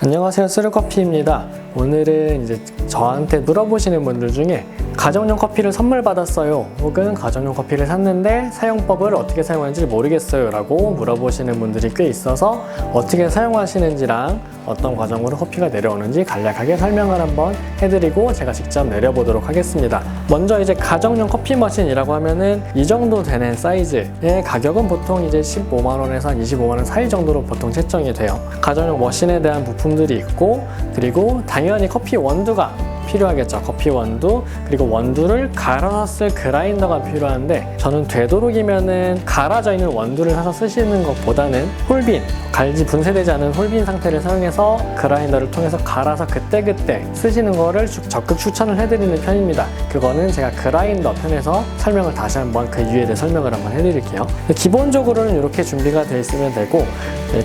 안녕하세요, 쓰르커피입니다. 오늘은 이제 저한테 물어보시는 분들 중에 가정용 커피를 선물 받았어요, 혹은 가정용 커피를 샀는데 사용법을 어떻게 사용하는지 모르겠어요 라고 물어보시는 분들이 꽤 있어서 어떻게 사용하시는지랑 어떤 과정으로 커피가 내려오는지 간략하게 설명을 한번 해드리고 제가 직접 내려보도록 하겠습니다. 먼저 이제 가정용 커피 머신이라고 하면은 이 정도 되는 사이즈의 가격은 보통 이제 15만원에서 한 25만원 사이 정도로 보통 책정이 돼요. 가정용 머신에 대한 부품들이 있고, 그리고 당연히 커피 원두가 필요하겠죠. 커피 원두, 그리고 원두를 갈아서 쓸 그라인더가 필요한데, 저는 되도록이면은 갈아져 있는 원두를 사서 쓰시는 것보다는 홀빈, 갈지 분쇄되지 않은 홀빈 상태를 사용해서 그라인더를 통해서 갈아서 그때그때 쓰시는 거를 적극 추천을 해드리는 편입니다. 그거는 제가 그라인더 편에서 설명을 다시 한번 그 이유에 대해 설명을 한번 해드릴게요. 기본적으로는 이렇게 준비가 되어 있으면 되고,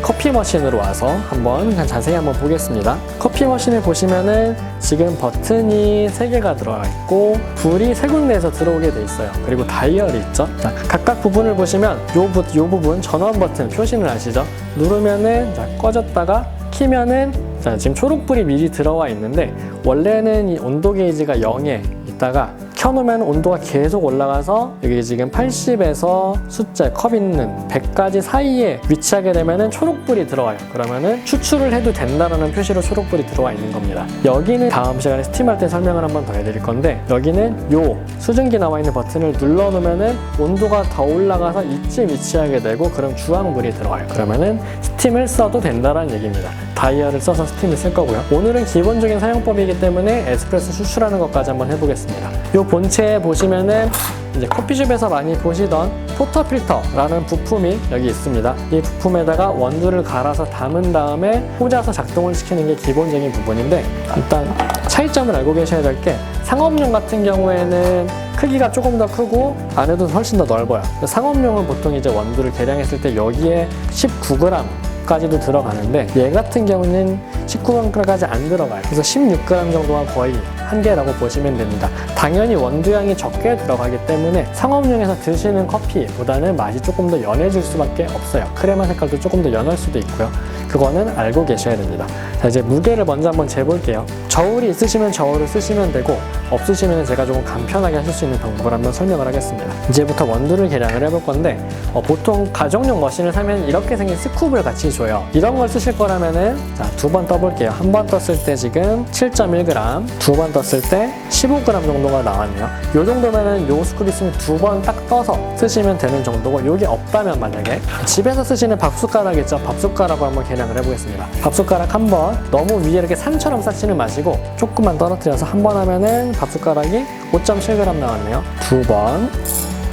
커피 머신으로 와서 한번 자세히 한번 보겠습니다. 커피 머신을 보시면은 지금 버튼이 3개가 들어가 있고 불이 3군데에서 들어오게 돼 있어요. 그리고 다이얼이 있죠. 자, 각각 부분을 보시면 요 부분 전원 버튼 표시는 아시죠? 누르면은 꺼졌다가 키면은 지금 초록불이 미리 들어와 있는데, 원래는 이 온도 게이지가 0에 있다가 켜놓으면 온도가 계속 올라가서 여기 지금 80에서 숫자 컵 있는 100까지 사이에 위치하게 되면은 초록불이 들어와요. 그러면은 추출을 해도 된다라는 표시로 초록불이 들어와 있는 겁니다. 여기는 다음 시간에 스팀할 때 설명을 한번 더 해드릴 건데, 여기는 요 수증기 나와 있는 버튼을 눌러 놓으면은 온도가 더 올라가서 이쯤 위치하게 되고, 그럼 주황불이 들어와요. 그러면은 스팀을 써도 된다라는 얘기입니다. 다이얼을 써서 스팀을 쓸 거고요. 오늘은 기본적인 사용법이기 때문에 에스프레소 추출하는 것까지 한번 해보겠습니다. 요 본체에 보시면은 이제 커피숍에서 많이 보시던 포터필터라는 부품이 여기 있습니다. 이 부품에다가 원두를 갈아서 담은 다음에 꽂아서 작동을 시키는 게 기본적인 부분인데, 일단 차이점을 알고 계셔야 될 게, 상업용 같은 경우에는 크기가 조금 더 크고 안에도 훨씬 더 넓어요. 상업용은 보통 이제 원두를 계량했을 때 여기에 19g 까지도 들어가는데, 얘 같은 경우는 19g까지 안 들어가요. 그래서 16g 정도가 거의 한계라고 보시면 됩니다. 당연히 원두량이 적게 들어가기 때문에 상업용에서 드시는 커피보다는 맛이 조금 더 연해질 수밖에 없어요. 크레마 색깔도 조금 더 연할 수도 있고요. 그거는 알고 계셔야 됩니다. 자, 이제 무게를 먼저 한번 재볼게요. 저울이 있으시면 저울을 쓰시면 되고, 없으시면 제가 조금 간편하게 하실 수 있는 방법을 한번 설명을 하겠습니다. 이제부터 원두를 계량을 해볼 건데, 보통 가정용 머신을 사면 이렇게 생긴 스쿱을 같이 줘요. 이런 걸 쓰실 거라면은 자, 2번 떠볼게요. 한 번 떴을 때 지금 7.1g, 2번 떴을 때 15g 정도가 나왔네요. 요 정도면은 요 스쿱 있으면 2번 딱 떠서 쓰시면 되는 정도고, 요게 없다면 만약에 집에서 쓰시는 밥숟가락 있죠? 밥숟가락으로 한번 계량을 해보겠습니다. 밥숟가락 한 번 너무 위에 이렇게 산처럼 쌓지는 마시고 조금만 떨어뜨려서 한 번 하면은 밥숟가락이 5.7g 나왔네요. 2번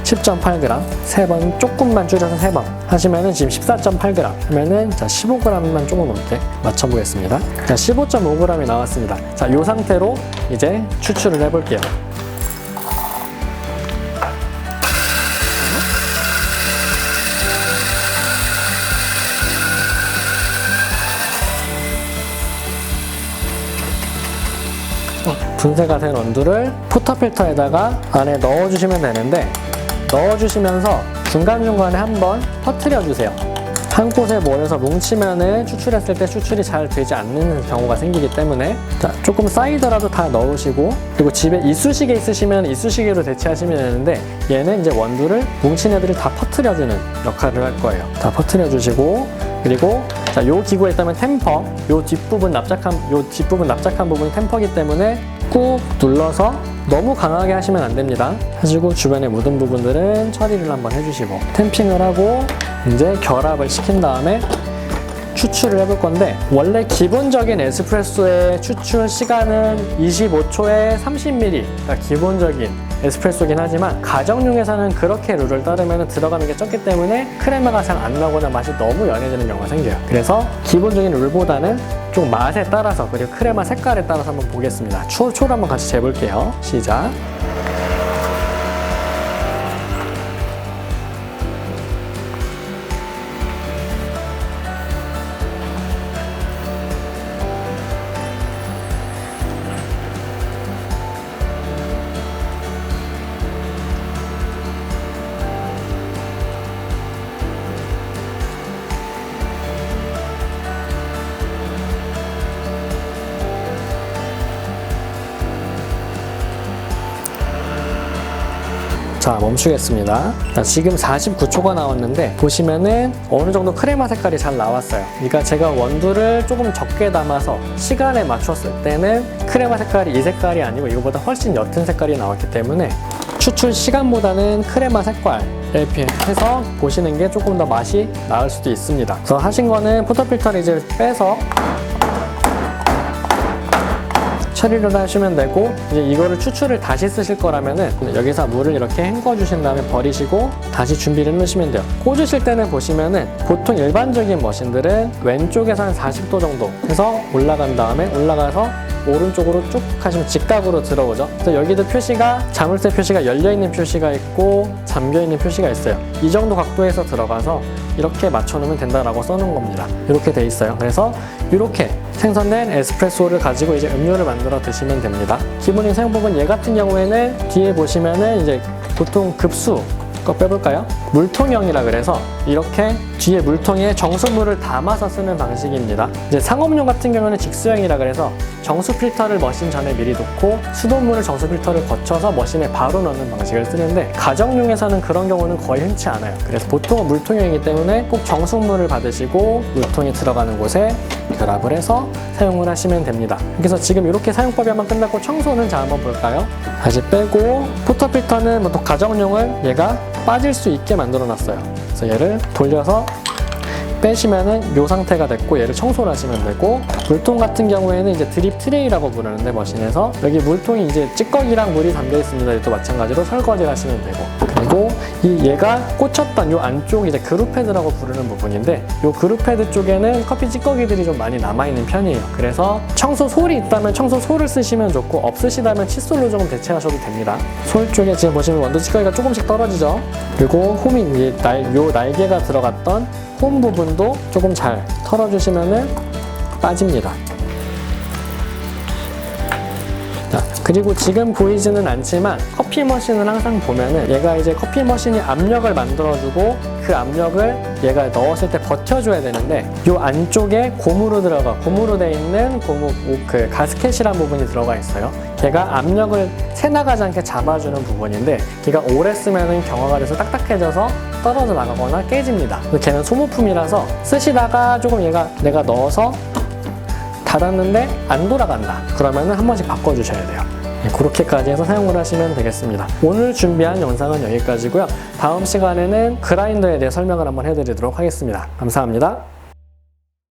10.8g, 3번 조금만 줄여서 3번 하시면은 지금 14.8g 하면은 자 15g만 조금 넘게 맞춰보겠습니다. 자 15.5g이 나왔습니다. 자, 이 상태로 이제 추출을 해볼게요. 분쇄가 된 원두를 포터필터에다가 안에 넣어주시면 되는데, 넣어주시면서 중간중간에 한번 터트려 주세요. 한 곳에 몰아서 뭉치면은 추출했을 때 추출이 잘 되지 않는 경우가 생기기 때문에, 자, 조금 쌓이더라도 다 넣으시고, 그리고 집에 이쑤시개 있으시면 이쑤시개로 대체하시면 되는데, 얘는 이제 원두를 뭉친 애들을 다 퍼트려주는 역할을 할 거예요. 다 퍼트려 주시고, 그리고 자, 요 기구에 있다면 템퍼, 요 뒷부분 납작한 부분이 템퍼기 때문에 꾹 눌러서 너무 강하게 하시면 안 됩니다. 하시고 주변에 묻은 부분들은 처리를 한번 해주시고, 탬핑을 하고 이제 결합을 시킨 다음에 추출을 해볼 건데, 원래 기본적인 에스프레소의 추출 시간은 25초에 30ml가 기본적인 에스프레소긴 하지만, 가정용에서는 그렇게 룰을 따르면 들어가는 게 적기 때문에 크레마가 잘 안 나거나 맛이 너무 연해지는 경우가 생겨요. 그래서 기본적인 룰보다는 좀 맛에 따라서, 그리고 크레마 색깔에 따라서 한번 보겠습니다. 초를 한번 같이 재볼게요. 시작. 자, 멈추겠습니다. 자, 지금 49초가 나왔는데 보시면은 어느 정도 크레마 색깔이 잘 나왔어요. 그러니까 제가 원두를 조금 적게 담아서 시간에 맞췄을 때는 크레마 색깔이 이 색깔이 아니고 이거보다 훨씬 옅은 색깔이 나왔기 때문에 추출 시간보다는 크레마 색깔 이렇게 해서 보시는 게 조금 더 맛이 나을 수도 있습니다. 그래서 하신 거는 포터필터를 이제 빼서 처리를 하시면 되고, 이제 이거를 추출을 다시 쓰실 거라면은 여기서 물을 이렇게 헹궈 주신 다음에 버리시고 다시 준비를 해놓으시면 돼요. 꽂으실 때는 보시면은 보통 일반적인 머신들은 왼쪽에서 한 40도 정도 해서 올라간 다음에 올라가서 오른쪽으로 쭉 하시면 직각으로 들어오죠. 그래서 여기도 표시가 자물쇠 표시가 열려있는 표시가 있고 잠겨있는 표시가 있어요. 이 정도 각도에서 들어가서 이렇게 맞춰놓으면 된다라고 써놓은 겁니다. 이렇게 돼 있어요. 그래서 이렇게 생성된 에스프레소를 가지고 이제 음료를 만들어 드시면 됩니다. 기본적인 사용법은 얘 같은 경우에는 뒤에 보시면은 이제 보통 급수 거 빼볼까요? 물통형이라 그래서 이렇게 뒤에 물통에 정수물을 담아서 쓰는 방식입니다. 이제 상업용 같은 경우는 직수형이라 그래서 정수 필터를 머신 전에 미리 놓고 수돗물을 정수 필터를 거쳐서 머신에 바로 넣는 방식을 쓰는데, 가정용에서는 그런 경우는 거의 흔치 않아요. 그래서 보통은 물통형이기 때문에 꼭 정수물을 받으시고 물통이 들어가는 곳에 결합을 해서 사용을 하시면 됩니다. 그래서 지금 이렇게 사용법이 한번 끝났고 청소는 자 한번 볼까요? 다시 빼고, 포터필터는 보통 가정용은 얘가 빠질 수 있게 만들어 놨어요. 그래서 얘를 돌려서 빼시면은 이 상태가 됐고, 얘를 청소를 하시면 되고, 물통 같은 경우에는 이제 드립 트레이라고 부르는데 머신에서 여기 물통이 이제 찌꺼기랑 물이 담겨 있습니다. 이것도 마찬가지로 설거지를 하시면 되고, 그리고 얘가 꽂혔던 이 안쪽 이제 그룹 패드라고 부르는 부분인데, 이 그룹 패드 쪽에는 커피 찌꺼기들이 좀 많이 남아있는 편이에요. 그래서 청소 솔이 있다면 청소 솔을 쓰시면 좋고, 없으시다면 칫솔로 조금 대체하셔도 됩니다. 솔 쪽에 지금 보시면 원두 찌꺼기가 조금씩 떨어지죠. 그리고 홈이 요 날개가 들어갔던 홈 부분도 조금 잘 털어주시면은 빠집니다. 자, 그리고 지금 보이지는 않지만 커피 머신을 항상 보면은 얘가 이제 커피 머신이 압력을 만들어주고 그 압력을 얘가 넣었을 때 버텨줘야 되는데, 이 안쪽에 고무로 돼 있는 그 가스켓이라는 부분이 들어가 있어요. 걔가 압력을 새나가지 않게 잡아주는 부분인데, 걔가 오래 쓰면은 경화가 돼서 딱딱해져서 떨어져 나가거나 깨집니다. 걔는 소모품이라서 쓰시다가 조금 내가 넣어서 닫았는데 안 돌아간다. 그러면은 한 번씩 바꿔주셔야 돼요. 그렇게까지 해서 사용을 하시면 되겠습니다. 오늘 준비한 영상은 여기까지고요. 다음 시간에는 그라인더에 대해 설명을 한번 해드리도록 하겠습니다. 감사합니다.